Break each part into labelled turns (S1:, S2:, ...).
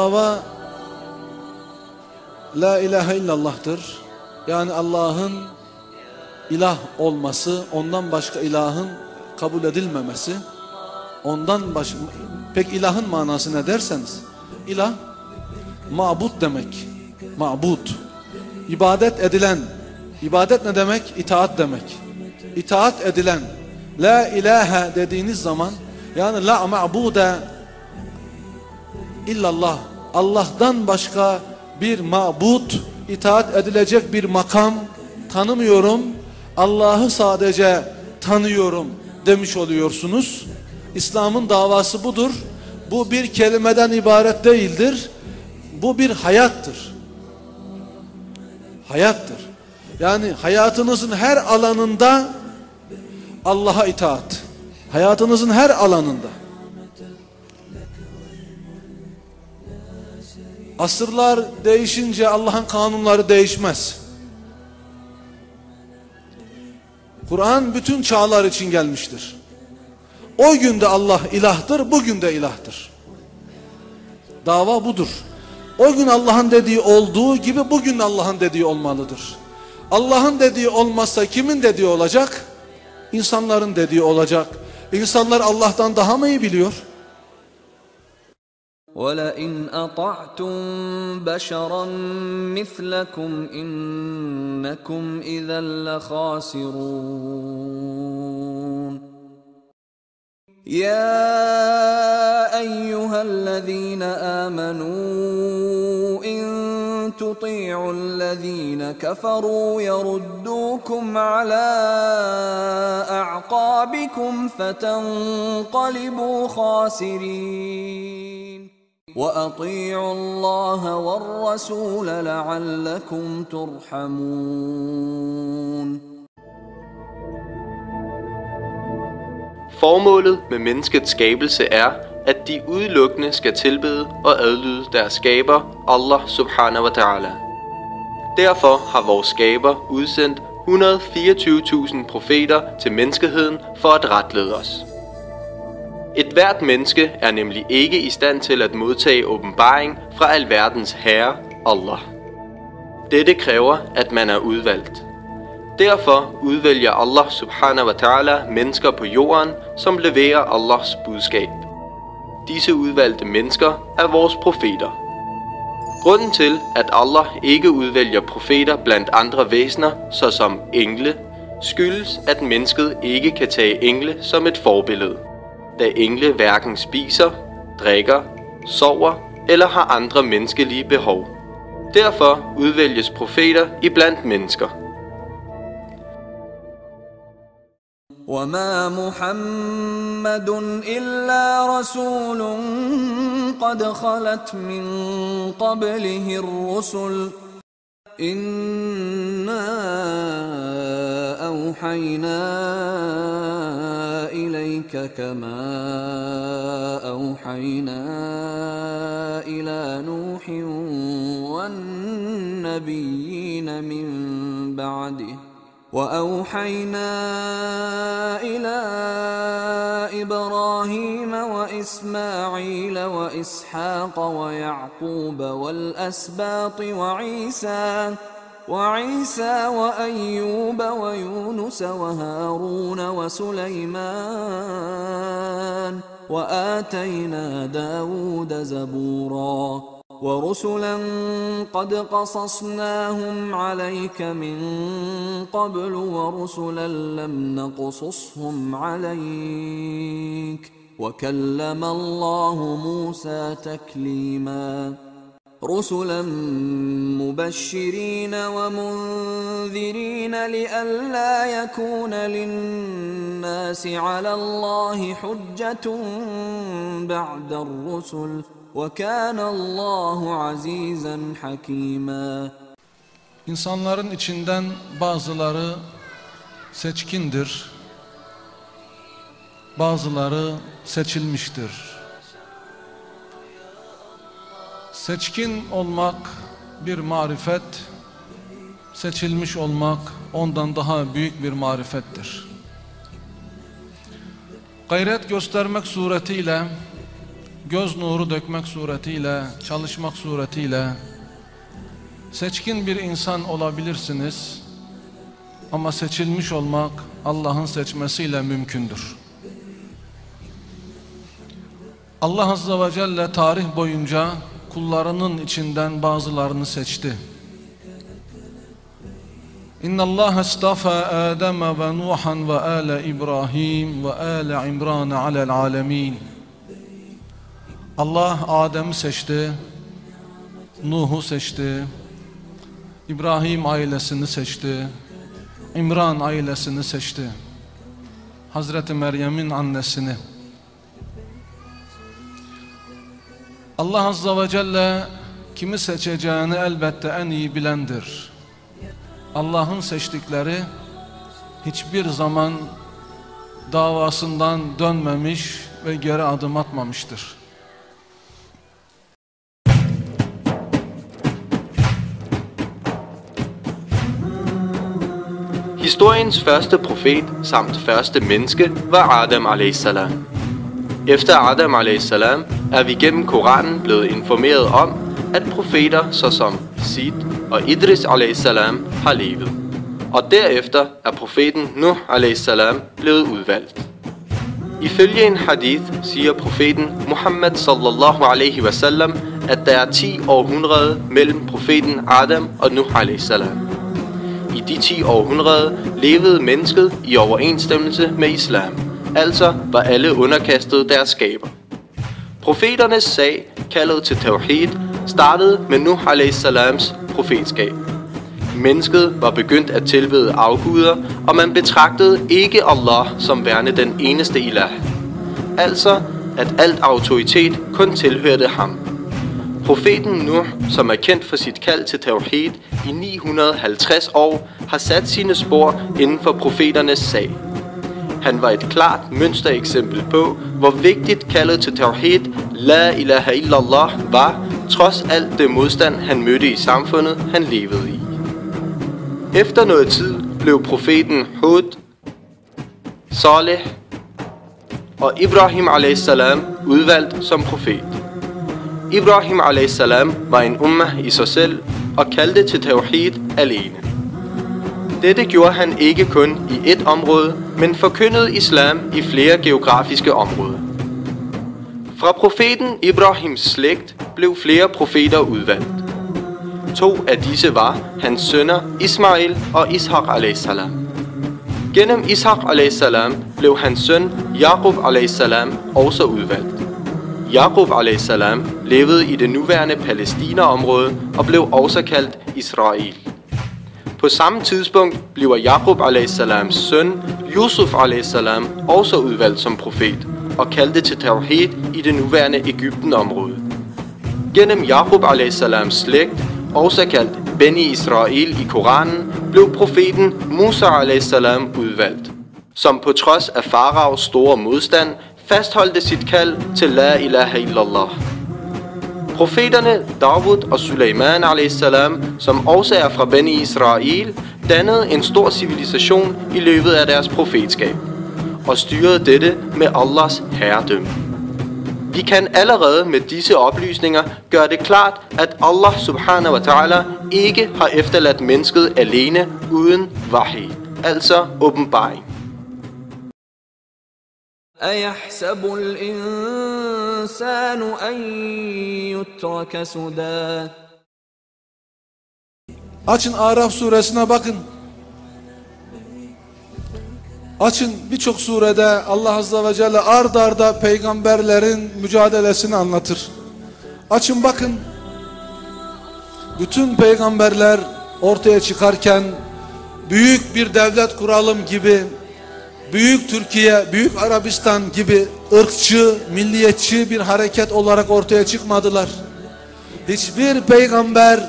S1: Dava La ilahe illallah'tır. Yani Allah'ın ilah olması, ondan başka ilahın kabul edilmemesi, pek ilahın manası ne derseniz, ilah mabut demek. Mabut. İbadet edilen. İbadet ne demek? İtaat demek. İtaat edilen. La ilahe dediğiniz zaman, yani la ma'bude illallah, Allah'tan başka bir mabut, itaat edilecek bir makam tanımıyorum, Allah'ı sadece tanıyorum demiş oluyorsunuz. İslam'ın davası budur. Bu bir kelimeden ibaret değildir. Bu bir hayattır. Hayattır. Yani hayatınızın her alanında Allah'a itaat. Hayatınızın her alanında. Asırlar değişince Allah'ın kanunları değişmez. Kur'an bütün çağlar için gelmiştir. O günde Allah ilahtır, bugün de ilahtır. Dava budur. O gün Allah'ın dediği olduğu gibi bugün Allah'ın dediği olmalıdır. Allah'ın dediği olmazsa kimin dediği olacak? İnsanların dediği olacak. İnsanlar Allah'tan daha mı iyi biliyor?
S2: وَلَئِنْ أَطَعْتُمْ بَشَرًا مِثْلَكُمْ إِنَّكُمْ إِذًا لَخَاسِرُونَ يَا أَيُّهَا الَّذِينَ آمَنُوا إِن تُطِيعُوا الَّذِينَ كَفَرُوا يَرُدُّوكُمْ عَلَى أَعْقَابِكُمْ فَتَنقَلِبُوا خَاسِرِينَ وَأَطِيعُوا اللَّهَ وَالرَّسُولَ لَعَلَّكُمْ تُرْحَمُونَ.
S3: Formålet med menneskets skabelse er, at de udelukkende skal tilbede og adlyde deres skaber, Allah subhanahu wa ta'ala. Derfor har vores skaber udsendt 124.000 profeter til menneskeheden for at retlede os. Et hvert menneske er nemlig ikke i stand til at modtage åbenbaring fra alverdens herre, Allah. Dette kræver, at man er udvalgt. Derfor udvælger Allah subhanahu wa ta'ala mennesker på jorden, som leverer Allahs budskab. Disse udvalgte mennesker er vores profeter. Grunden til, at Allah ikke udvælger profeter blandt andre væsener, såsom engle, skyldes, at mennesket ikke kan tage engle som et forbillede, da engle hverken spiser, drikker, sover eller har andre menneskelige behov. Derfor udvælges profeter iblandt mennesker.
S2: وَمَا مُحَمَّدٌ إِلَّا رَسُولٌ قَدْ خَلَتْ مِن قَبْلِهِ الرُّسُلُ إِنَّا أَوْحَيْنَا إِلَيْكَ كَمَا أَوْحَيْنَا إِلَى نُوحٍ وَالنَّبِيِّينَ مِن بَعْدِهِ وَأَوْحَيْنَا إِلَى إِبْرَاهِيمَ وَإِسْمَاعِيلَ وَإِسْحَاقَ وَيَعْقُوبَ وَالْأَسْبَاطِ وَعِيسَى وَأَيُّوبَ وَيُونُسَ وَهَارُونَ وَسُلَيْمَانَ وَآتَيْنَا دَاوُودَ زَبُورًا وَرُسُلًا قَدْ قَصَصْنَاهُمْ عَلَيْكَ مِنْ قَبْلُ وَرُسُلًا لَمْ نَقْصُصْهُمْ عَلَيْكَ وَكَلَّمَ اللَّهُ مُوسَى تَكْلِيمًا رُسُلًا مُبَشِّرِينَ وَمُنذِرِينَ لِئَلَّا يَكُونَ لِلنَّاسِ عَلَى اللَّهِ حُجَّةٌ بَعْدَ الرُّسُلِ وَكَانَ اللّٰهُ عَز۪يزًا حَك۪يمًا.
S1: İnsanların içinden bazıları seçkindir, bazıları seçilmiştir. Seçkin olmak bir marifet, seçilmiş olmak ondan daha büyük bir marifettir. Gayret göstermek suretiyle göz nuru dökmek suretiyle, çalışmak suretiyle seçkin bir insan olabilirsiniz. Ama seçilmiş olmak Allah'ın seçmesiyle mümkündür. Allah Azze ve Celle tarih boyunca kullarının içinden bazılarını seçti. İnna Allah istafa Adem ve Nuhan ve ale İbrahim ve ale İmran alel alemin. Allah Adem'i seçti, Nuh'u seçti, İbrahim ailesini seçti, İmran ailesini seçti, Hazreti Meryem'in annesini. Allah Azze ve Celle kimi seçeceğini elbette en iyi bilendir. Allah'ın seçtikleri hiçbir zaman davasından dönmemiş ve geri adım atmamıştır.
S3: Historiens første profet samt første menneske var Adam aleyhissalam. Efter Adam aleyhissalam er vi gennem Koranen blevet informeret om, at profeter såsom Sid og Idris aleyhissalam har levet. Og derefter er profeten Nuh aleyhissalam blevet udvalgt. Ifølge en hadith siger profeten Muhammad sallallahu alaihi wasallam, at der er 10 århundreder mellem profeten Adam og Nuh aleyhissalam. I de 10 århundreder levede mennesket i overensstemmelse med islam. Altså var alle underkastet deres skaber. Profeternes sag, kaldet til Tawhid, startede med Nuh aleyhissalams profetskab. Mennesket var begyndt at tilbede afguder, og man betragtede ikke Allah som værende den eneste ilah. Altså, at alt autoritet kun tilhørte ham. Profeten Nuh, som er kendt for sit kald til Tawhid i 950 år, har sat sine spor inden for profeternes sag. Han var et klart mønstereksempel på, hvor vigtigt kaldet til Tawhid, La ilaha illallah, var, trods alt det modstand, han mødte i samfundet, han levede i. Efter noget tid blev profeten Hud, Saleh og Ibrahim aleyhissalam udvalgt som profet. Ibrahim aleyhissalam var en ummah i sig selv og kaldte til Tawhid alene. Dette gjorde han ikke kun i et område, men forkyndede islam i flere geografiske områder. Fra profeten Ibrahims slægt blev flere profeter udvalgt. 2 af disse var hans sønner Ismail og Ishaq aleyhissalam. Gennem Ishaq aleyhissalam blev hans søn Yaqub aleyhissalam også udvalgt. Yaqub aleyhissalam levede i det nuværende Palæstina-område og blev også kaldt Israel. På samme tidspunkt bliver Yaqub aleyhissalams søn Yusuf aleyhissalam også udvalgt som profet og kaldte til Tawhid i det nuværende Egypten-område. Gennem Yaqub aleyhissalams slægt, også kaldt Beni Israel i Koranen, blev profeten Musa aleyhissalam udvalgt, som på trods af faraos store modstand fastholdte sit kald til La ilaha illallah. Profeterne Davud og Suleiman aleyhissalam, som også er fra Beni Israel, dannede en stor civilisation i løbet af deres profetskab og styrede dette med Allahs herredømme. Vi kan allerede med disse oplysninger gøre det klart, at Allah subhanahu wa ta'ala ikke har efterladt mennesket alene uden wahi, altså åbenbaring.
S2: أيحسب الإنسان أن يترك سدى.
S1: Açın Araf suresine bakın. Açın birçok surede Allah Azze ve Celle ard arda peygamberlerin mücadelesini anlatır. Açın bakın. Bütün peygamberler ortaya çıkarken büyük bir devlet kuralım gibi, Büyük Türkiye, Büyük Arabistan gibi ırkçı, milliyetçi bir hareket olarak ortaya çıkmadılar. Hiçbir peygamber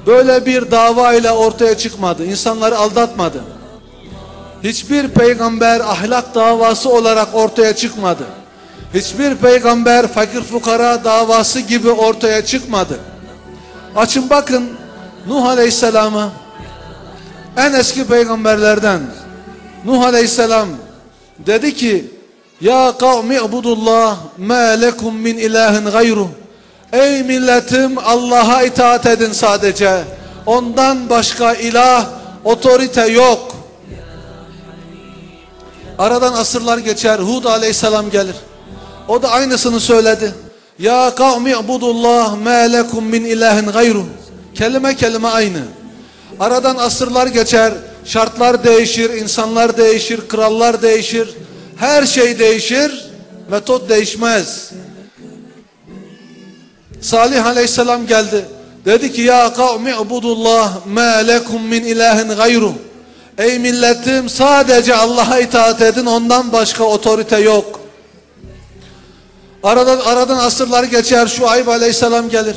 S1: böyle bir davayla ortaya çıkmadı. İnsanları aldatmadı. Hiçbir peygamber ahlak davası olarak ortaya çıkmadı. Hiçbir peygamber fakir fukara davası gibi ortaya çıkmadı. Açın bakın Nuh Aleyhisselam'ı, en eski peygamberlerden Nuh Aleyhisselam dedi ki Ya kavmi ibudullah ma lekum min ilahin gayru. Ey milletim, Allah'a itaat edin sadece. Ondan başka ilah, otorite yok. Aradan asırlar geçer. Hud aleyhisselam gelir. O da aynısını söyledi. Ya kavmi ibudullah ma lekum min ilahin gayru. Kelime kelime aynı. Aradan asırlar geçer. Şartlar değişir, insanlar değişir, krallar değişir. Her şey değişir. Metot değişmez. Salih aleyhisselam geldi. Dedi ki ya kavmi ibudullah ma lekum min ilahin gayru. Ey milletim, sadece Allah'a itaat edin, ondan başka otorite yok. Aradan asırlar geçer. Şuayb aleyhisselam gelir.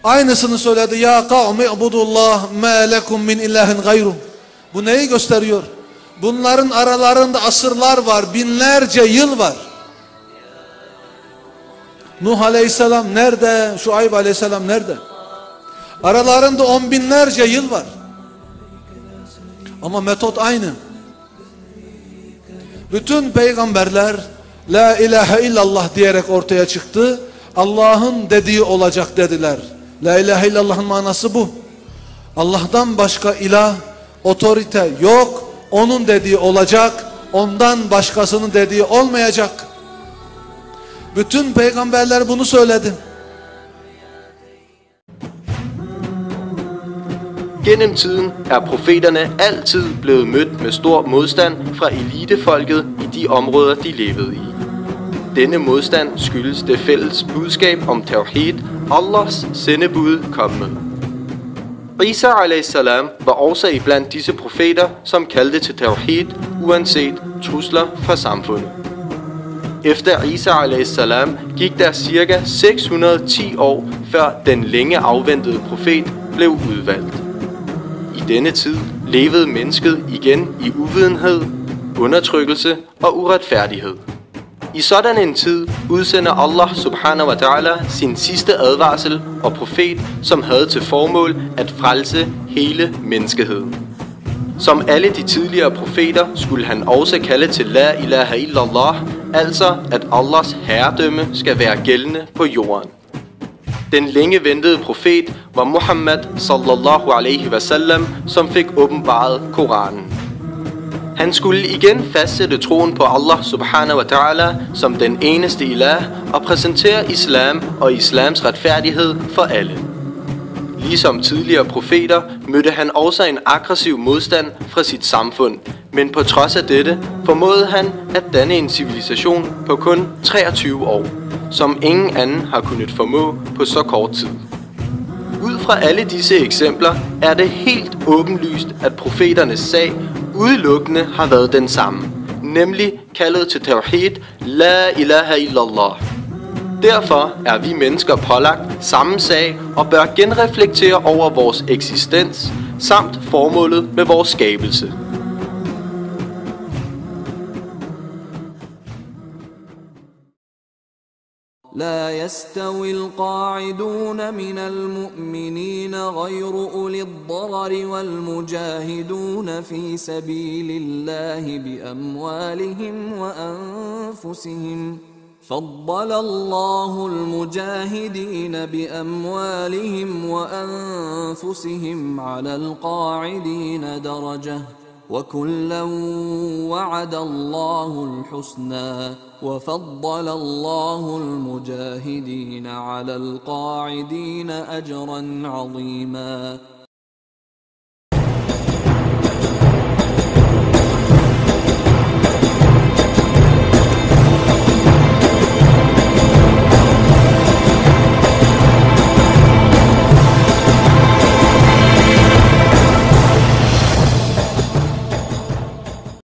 S1: Aynısını söyledi. Ya kavmi ibudullah ma lekum min ilahin gayru. Bu neyi gösteriyor? Bunların aralarında asırlar var, binlerce yıl var. Nuh aleyhisselam nerede? Şuayb aleyhisselam nerede? Aralarında 10 binlerce yıl var. Ama metot aynı. Bütün peygamberler la ilahe illallah diyerek ortaya çıktı. Allah'ın dediği olacak dediler. La ilahe illallah'ın manası bu. Allah'tan başka ilah, otorite yok. Onun dediği olacak. Ondan başkasının dediği olmayacak. Bütün peygamberler bunu söyledi.
S3: Gennem tiden profeterne altid blevet mødt med stor modstand fra elitefolket i de områder, de levede i. Denne modstand skyldes det fælles budskab om tawhid, Allahs sendebud kom med. Isa alaihissalam var også iblandt disse profeter, som kaldte til tawhid, uanset trusler fra samfundet. Efter Isa alaihissalam gik der cirka 610 år, før den længe afventede profet blev udvalgt. I denne tid levede mennesket igen i uvidenhed, undertrykkelse og uretfærdighed. I sådan en tid udsender Allah subhanahu wa ta'ala sin sidste advarsel og profet, som havde til formål at frelse hele menneskeheden. Som alle de tidligere profeter skulle han også kalde til la ilaha illallah, altså at Allahs herredømme skal være gældende på jorden. Den længe ventede profet var Muhammad sallallahu alaihi wasallam, som fik åbenbaret Koranen. Han skulle igen fastsætte troen på Allah subhanahu wa ta'ala som den eneste ilah og præsentere islam og islams retfærdighed for alle. Ligesom tidligere profeter mødte han også en aggressiv modstand fra sit samfund, men på trods af dette formåede han at danne en civilisation på kun 23 år, som ingen anden har kunnet formå på så kort tid. Ud fra alle disse eksempler er det helt åbenlyst, at profeternes sag udelukkende har været den samme, nemlig kaldet til tawhid, la ilaha illallah. Derfor er vi mennesker pålagt samme sag og bør genreflektere over vores eksistens samt formålet med vores skabelse.
S2: لا يستوي القاعدون من المؤمنين غير أولي الضرر والمجاهدون في سبيل الله بأموالهم وأنفسهم فضل الله المجاهدين بأموالهم وأنفسهم على القاعدين درجة وكلا وعد الله الحسنى وفضل الله المجاهدين على القاعدين أجرا عظيما